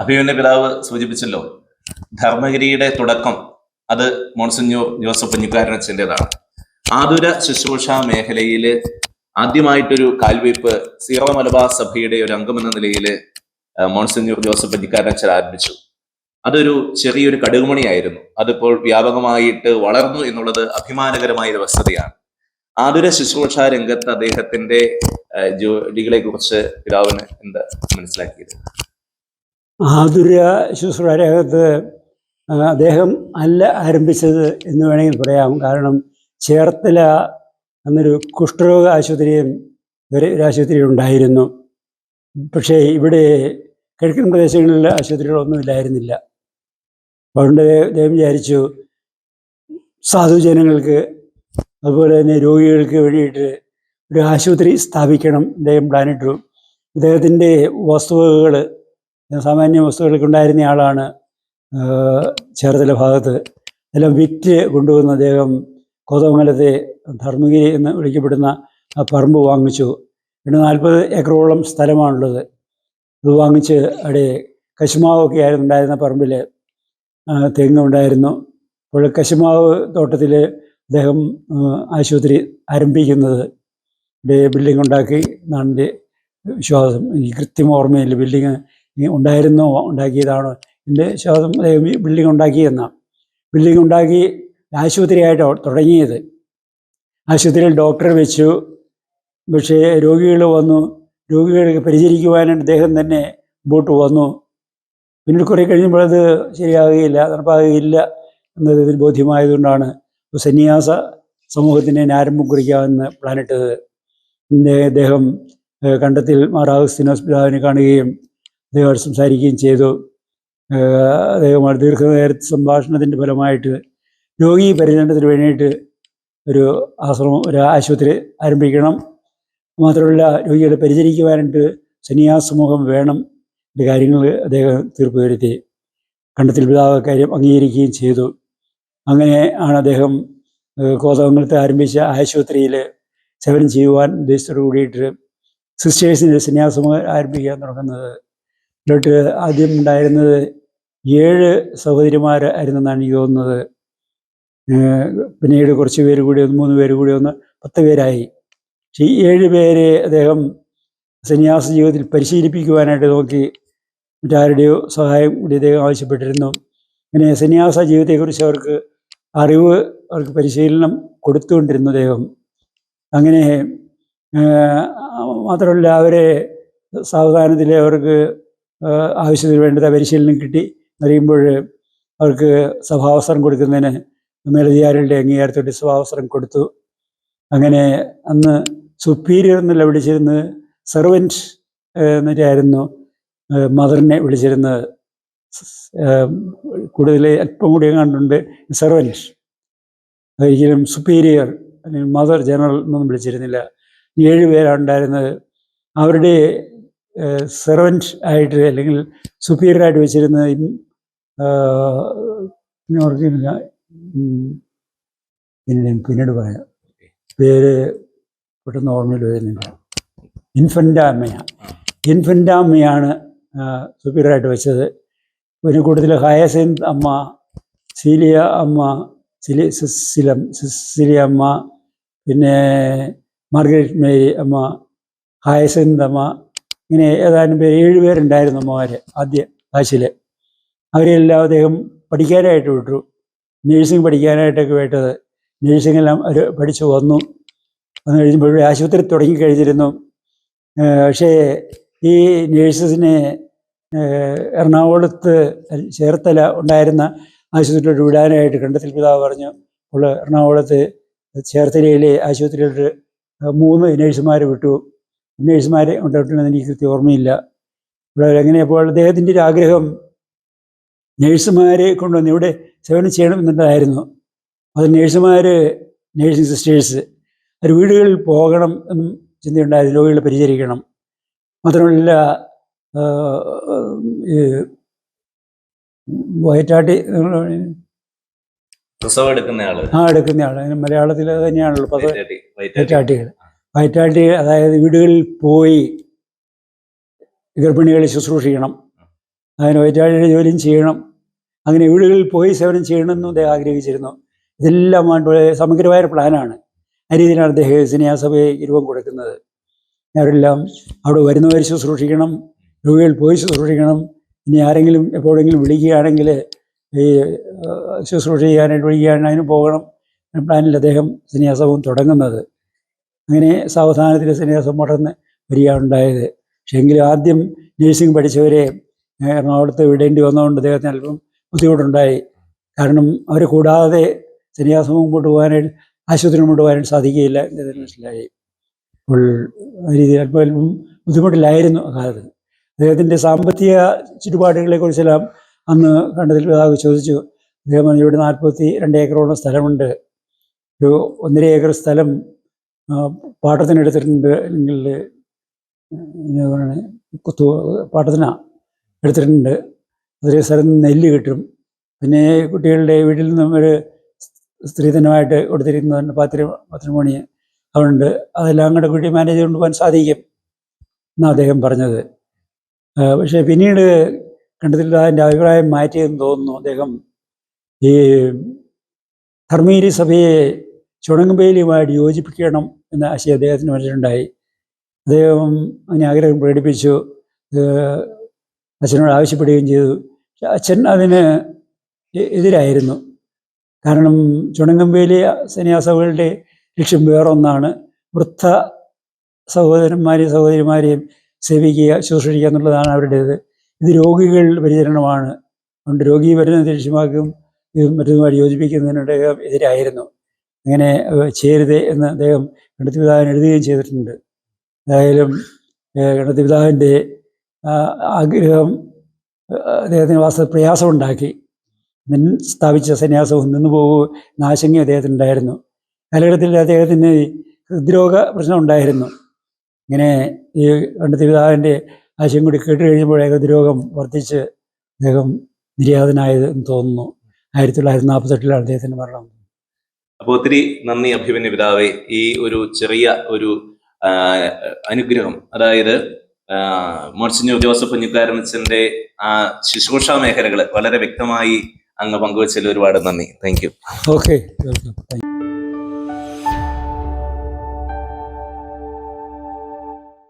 അഭിമന്യ പിതാവ് സൂചിപ്പിച്ചല്ലോ, ധർമ്മഗിരിയുടെ തുടക്കം അത് മോൺസിഞ്ഞൂർ ജോസഫ് പഞ്ഞിക്കാരനച്ഛൻ്റെതാണ്. ആതുര ശുശ്രൂഷ മേഖലയിൽ ആദ്യമായിട്ടൊരു കാൽവയ്പ് സീറോ മലബാർ സഭയുടെ ഒരു അംഗമെന്ന നിലയിൽ മോൺസിഞ്ഞൂർ ജോസഫ് പഞ്ഞിക്കാരനച്ഛൻ ആരംഭിച്ചു. അതൊരു ചെറിയൊരു കടുകുമണിയായിരുന്നു. അതിപ്പോൾ വ്യാപകമായിട്ട് വളർന്നു എന്നുള്ളത് അഭിമാനകരമായ ഒരു വസ്തുതയാണ്. ആതുര ശുശ്രൂഷ രംഗത്ത് അദ്ദേഹത്തിന്റെ ജോലികളെ കുറിച്ച് പിതാവിന് എന്താ മനസ്സിലാക്കിയത്? ആതുര ശുശ്രൂഷ രംഗത്ത് അദ്ദേഹം അല്ല ആരംഭിച്ചത് എന്ന് വേണമെങ്കിൽ പറയാം. കാരണം ചേർത്തല എന്നൊരു കുഷ്ഠരോഗ ആശുപത്രിയും ഒരു ആശുപത്രി ഉണ്ടായിരുന്നു. പക്ഷേ ഇവിടെ കിഴക്കൻ പ്രദേശങ്ങളിലെ ആശുപത്രികളൊന്നും ഇല്ലായിരുന്നില്ല. അതുകൊണ്ട് അദ്ദേഹം വിചാരിച്ചു സാധുജനങ്ങൾക്ക് അതുപോലെ തന്നെ രോഗികൾക്ക് വേണ്ടിയിട്ട് ഒരു ആശുപത്രി സ്ഥാപിക്കണം. അദ്ദേഹം പ്ലാനിട്ടു. ഇദ്ദേഹത്തിൻ്റെ വസ്തുവകകൾ, സാമാന്യ വസ്തുക്കളൊക്കെ ഉണ്ടായിരുന്ന ആളാണ്. ചേർത്തല ഭാഗത്ത് എല്ലാം വിറ്റ് കൊണ്ടുവന്ന് അദ്ദേഹം കോതമംഗലത്തെ ധർമ്മഗിരി എന്ന് വിളിക്കപ്പെടുന്ന ആ പറമ്പ് വാങ്ങിച്ചു. 40 ഏക്കറോളം സ്ഥലമാണുള്ളത്. അത് വാങ്ങിച്ച് അവിടെ കശുമാവൊക്കെ ആയിരുന്നു ഉണ്ടായിരുന്ന പറമ്പിൽ. തെങ്ങുണ്ടായിരുന്നു. അപ്പോൾ കശുമാവ് തോട്ടത്തിൽ അദ്ദേഹം ആശുപത്രി ആരംഭിക്കുന്നത്. ബിൽഡിംഗ് ഉണ്ടാക്കി എന്നാണ് എൻ്റെ വിശ്വാസം. എനിക്ക് കൃത്യം ഓർമ്മയില്ല ബിൽഡിങ് ഉണ്ടായിരുന്നോ ഉണ്ടാക്കിയതാണോ. എൻ്റെ വിശ്വാസം ബിൽഡിംഗ് ഉണ്ടാക്കിയെന്നാണ്. ബിൽഡിംഗ് ഉണ്ടാക്കി ആശുപത്രിയായിട്ട് തുടങ്ങിയത്. ആശുപത്രിയിൽ ഡോക്ടറെ വെച്ചു. പക്ഷേ രോഗികൾ വന്നു. രോഗികളെ പരിചരിക്കുവാനായിട്ട് അദ്ദേഹം തന്നെ മുമ്പോട്ട് വന്നു. പിന്നീട് കുറേ കഴിയുമ്പോഴത് ശരിയാകുകയില്ല, നടപ്പാകുകയില്ല എന്നതിന് ബോധ്യമായതുകൊണ്ടാണ് സന്യാസ സമൂഹത്തിന് ആരംഭം കുറിക്കാമെന്ന് പ്ലാനിട്ടത്. അദ്ദേഹം കണ്ടത്തിൽ മാർ അഗസ്തീനോസ് പിതാവിനെ കാണുകയും അദ്ദേഹം സംസാരിക്കുകയും ചെയ്തു. അദ്ദേഹം ദീർഘനേര സംഭാഷണത്തിൻ്റെ ഫലമായിട്ട് രോഗി പരിചരണത്തിന് വേണ്ടിയിട്ട് ഒരു ആശ്രമം, ഒരു ആശുപത്രി ആരംഭിക്കണം. മാത്രമല്ല രോഗികളെ പരിചരിക്കുവാനായിട്ട് സന്യാസ സമൂഹം വേണം. ഇത് കാര്യങ്ങൾ അദ്ദേഹം തീർപ്പ് വരുത്തി. കണ്ടത്തിൽ പിതാവ് കാര്യം അംഗീകരിക്കുകയും ചെയ്തു. അങ്ങനെ ആണ് അദ്ദേഹം കോതമംഗലത്ത് ആരംഭിച്ച ആശുപത്രിയിൽ സേവനം ചെയ്യുവാൻ ഉദ്ദേശത്തോടു കൂടിയിട്ട് സിസ്റ്റേഴ്സിൻ്റെ സന്യാസ സമൂഹം ആരംഭിക്കാൻ തുടങ്ങുന്നത്. ഇതിലോട്ട് ആദ്യം ഉണ്ടായിരുന്നത് 7 സഹോദരിമാർ ആയിരുന്നെന്നാണ് എനിക്ക് തോന്നുന്നത്. പിന്നീട് കുറച്ച് പേര് കൂടി 3 പേര് കൂടി 10 പേരായി. പക്ഷേ ഈ 7 പേരെ അദ്ദേഹം സന്യാസ ജീവിതത്തിൽ പരിശീലിപ്പിക്കുവാനായിട്ട് നോക്കി. മറ്റാരുടെയോ സഹായം കൂടി അദ്ദേഹം ആവശ്യപ്പെട്ടിരുന്നു. അങ്ങനെ സന്യാസ ജീവിതത്തെക്കുറിച്ച് അവർക്ക് അറിവ്, അവർക്ക് പരിശീലനം കൊടുത്തുകൊണ്ടിരുന്നു അദ്ദേഹം. അങ്ങനെ മാത്രമല്ല അവരെ സാവധാനത്തിൽ അവർക്ക് ആവശ്യത്തിന് വേണ്ടത് പരിശീലനം കിട്ടി അറിയുമ്പോൾ അവർക്ക് സഭാവസരം കൊടുക്കുന്നതിന് മേലധികാരികളുടെ അംഗീകാരത്തോടെ സഭാവസരം കൊടുത്തു. അങ്ങനെ അന്ന് സുപ്പീരിയർ എന്നല്ല വിളിച്ചിരുന്നത്, സെർവൻറ്റ് എന്നിട്ടായിരുന്നു മദറിനെ വിളിച്ചിരുന്നത്. കൂടുതൽ അല്പം കൂടി കണ്ടുണ്ട് സെർവൻറ്റ്, ഒരിക്കലും സുപ്പീരിയർ അല്ലെങ്കിൽ മദർ ജനറൽ എന്നൊന്നും വിളിച്ചിരുന്നില്ല. 7 പേരാണ് ഉണ്ടായിരുന്നത്. അവരുടെ സെർവൻറ്റ് ആയിട്ട് അല്ലെങ്കിൽ സുപ്പീരിയറായിട്ട് വെച്ചിരുന്നത് ഓർക്കുന്നില്ല, പിന്നീട് പറയാം, പേര് പെട്ടെന്ന് ഓർമ്മയിൽ വരുന്നില്ല. ഇൻഫൻ്റാമ്മയാണ് സുപ്പീരിയറായിട്ട് വെച്ചത്. പിന്നെ കൂടുതൽ ഹയസിന്ത് അമ്മ, സീലിയ അമ്മ, സിസിലിയ അമ്മ, പിന്നെ മാർഗരറ്റ് മേരി അമ്മ, ഹയസിന്ത് അമ്മ, ഇങ്ങനെ ഏതാനും പേര് 7 പേരുണ്ടായിരുന്നു അമ്മമാർ ആദ്യ ബാച്ചിൽ. അവരെല്ലാം അദ്ദേഹം പഠിക്കാനായിട്ട് വിട്ടു. നേഴ്സിംഗ് പഠിക്കാനായിട്ടൊക്കെ വേണ്ടത്. നേഴ്സിംഗെല്ലാം അവർ പഠിച്ചു വന്നു കഴിയുമ്പോഴേ ആശുപത്രി തുടങ്ങിക്കഴിഞ്ഞിരുന്നു. പക്ഷേ ഈ നേഴ്സസിനെ എറണാകുളത്ത് ചേർത്തല ഉണ്ടായിരുന്ന ആശുപത്രിയിലോട്ട് വിടാനായിട്ട് കണ്ടത്തിൽ പിതാവ് പറഞ്ഞു. അപ്പോൾ എറണാകുളത്ത് ചേർത്തലയിലെ ആശുപത്രിയിലോട്ട് 3 നേഴ്സുമാരെ വിട്ടു. നേഴ്സുമാരെ കൊണ്ടുവിട്ടെന്ന് എനിക്ക് കൃത്യം ഓർമ്മയില്ല. ഇവിടെ എങ്ങനെയപ്പോൾ അദ്ദേഹത്തിൻ്റെ ഒരു ആഗ്രഹം നേഴ്സുമാരെ കൊണ്ടുവന്ന് ഇവിടെ സേവനം ചെയ്യണം എന്നുള്ളതായിരുന്നു. അത് നേഴ്സിംഗ് സിസ്റ്റേഴ്സ് അവർ വീടുകളിൽ പോകണം എന്നും ചിന്തയുണ്ടായിരുന്നു. രോഗികളെ പരിചരിക്കണം. മാത്രമല്ല വയറ്റാട്ടി എടുക്കുന്ന ആൾ അതിന് മലയാളത്തിൽ തന്നെയാണല്ലോ വയറ്റാട്ടി. അതായത് വീടുകളിൽ പോയി ഗർഭിണികളെ ശുശ്രൂഷിക്കണം. അങ്ങനെ വൈദ്യാലയ ജോലിയും ചെയ്യണം. അങ്ങനെ വീടുകളിൽ പോയി സേവനം ചെയ്യണമെന്നും അദ്ദേഹം ആഗ്രഹിച്ചിരുന്നു. ഇതെല്ലാം സമഗ്രമായ ഒരു പ്ലാനാണ്. ആ രീതിയിലാണ് അദ്ദേഹം സന്യാസഭയെ രൂപം കൊടുക്കുന്നത്. അവരെല്ലാം അവിടെ വരുന്നവർ ശുശ്രൂഷിക്കണം, രോഗികൾ പോയി ശുശ്രൂഷിക്കണം. ഇനി ആരെങ്കിലും എപ്പോഴെങ്കിലും വിളിക്കുകയാണെങ്കിൽ ഈ ശുശ്രൂഷ ചെയ്യാനായിട്ട് വിളിക്കുകയാണെങ്കിൽ അതിന് പോകണം. പ്ലാനിൽ അദ്ദേഹം സന്യാസവും തുടങ്ങുന്നത്. അങ്ങനെ സാവധാനത്തിൽ സന്യാസം വളർന്ന് വരികയുണ്ടായത്. പക്ഷേ എങ്കിലും ആദ്യം നേഴ്സിംഗ് പഠിച്ചവരെ എറണാകുളത്ത് വിടേണ്ടി വന്നതുകൊണ്ട് അദ്ദേഹത്തിന് അല്പം ബുദ്ധിമുട്ടുണ്ടായി. കാരണം അവരെ കൂടാതെ സന്യാസം മുമ്പോട്ട് പോകാനായിട്ട്, ആശുപത്രി മുമ്പോട്ട് പോകാനായിട്ട് സാധിക്കുകയില്ല എന്ന് മനസ്സിലായി. അപ്പോൾ ആ രീതിയിൽ അല്പം ബുദ്ധിമുട്ടിലായിരുന്നു അക്കാലത്ത്. അദ്ദേഹത്തിൻ്റെ സാമ്പത്തിക ചുറ്റുപാടുകളെക്കുറിച്ചെല്ലാം അന്ന് കണ്ടതിൽ പിതാവ് ചോദിച്ചു. അദ്ദേഹം ഇവിടെ 42 ഏക്കറോളം സ്ഥലമുണ്ട്. ഒരു 1.5 ഏക്കർ സ്ഥലം പാട്ടത്തിനെടുത്തിട്ടുണ്ട്, അല്ലെങ്കിൽ പാട്ടത്തിനാണ് എടുത്തിട്ടുണ്ട്. അത്രയും സ്ഥലം നെല്ല് കിട്ടും. പിന്നെ കുട്ടികളുടെ വീട്ടിൽ നിന്നും ഒരു സ്ത്രീധനമായിട്ട് കൊടുത്തിരിക്കുന്നതുകൊണ്ട് പാത്രിമോണി അതുകൊണ്ട് അതെല്ലാം കൂടെ കൂട്ടി മാനേജ് കൊണ്ട് പോകാൻ സാധിക്കും എന്നാണ് അദ്ദേഹം പറഞ്ഞത്. പക്ഷേ പിന്നീട് കണ്ടതിൽ അതിൻ്റെ അഭിപ്രായം മാറ്റിയെന്ന് തോന്നുന്നു. അദ്ദേഹം ഈ ധർമ്മീരി സഭയെ ചുണങ്ങുംവേലിയുമായിട്ട് യോജിപ്പിക്കണം എന്ന ആശയം അദ്ദേഹത്തിന് മനസ്സിലുണ്ടായി. അദ്ദേഹം അങ്ങനെ ആഗ്രഹം പ്രകടിപ്പിച്ചു, അച്ഛനോട് ആവശ്യപ്പെടുകയും ചെയ്തു. അച്ഛൻ അതിന് എതിരായിരുന്നു. കാരണം ചുണങ്ങംവേലി സന്യാസഭകളുടെ ലക്ഷ്യം വേറൊന്നാണ്. വൃദ്ധ സഹോദരന്മാരെയും സഹോദരിമാരെയും സേവിക്കുക, ശുശ്രൂഷിക്കുക എന്നുള്ളതാണ് അവരുടേത്. ഇത് രോഗികൾ പരിചരണമാണ്. അതുകൊണ്ട് രോഗി വരുന്നത് ലക്ഷ്യമാക്കും ഇത് മറ്റൊന്നുമായിട്ട് യോജിപ്പിക്കുന്നതിന് അദ്ദേഹം എതിരായിരുന്നു. അങ്ങനെ ചെയ്യരുത് എന്ന് അദ്ദേഹം കണ്ടത്തി പിതാവിന് എഴുതുകയും ചെയ്തിട്ടുണ്ട്. ഏതായാലും കണ്ടത്തി പിതാവിൻ്റെ ആഗ്രഹം അദ്ദേഹത്തിന് പ്രയാസമുണ്ടാക്കി. സ്ഥാപിച്ച സന്യാസവും നിന്നു പോകുമോ എന്ന ആശങ്ക അദ്ദേഹത്തിനുണ്ടായിരുന്നു. കാലഘട്ടത്തിൽ അദ്ദേഹത്തിന് ഹൃദ്രോഗ പ്രശ്നം ഉണ്ടായിരുന്നു. ഇങ്ങനെ ഈ കണ്ടത്തി പിതാവിൻ്റെ ആശയം കൂടി കേട്ട് കഴിഞ്ഞപ്പോൾ ഹൃദ്രോഗം വർദ്ധിച്ച് അദ്ദേഹം നിര്യാതനായത് എന്ന് തോന്നുന്നു. 1948 അദ്ദേഹത്തിൻ്റെ മരണം. അപ്പോൾ ഒത്തിരി നന്ദി അഭിമന്യ പിതാവേ. ഈ ഒരു ചെറിയ ഒരു അനുഗ്രഹം, അതായത് മോൺസിഞ്ഞൂർ ജോസഫ് പുഞ്ഞിക്കാരനച്ഛൻ്റെ ആ ശുശ്രൂഷാ മേഖലകൾ വളരെ വ്യക്തമായി അങ്ങ് പങ്കുവച്ചതിൽ ഒരുപാട് നന്ദി. Thank you. Okay, welcome. Thank you.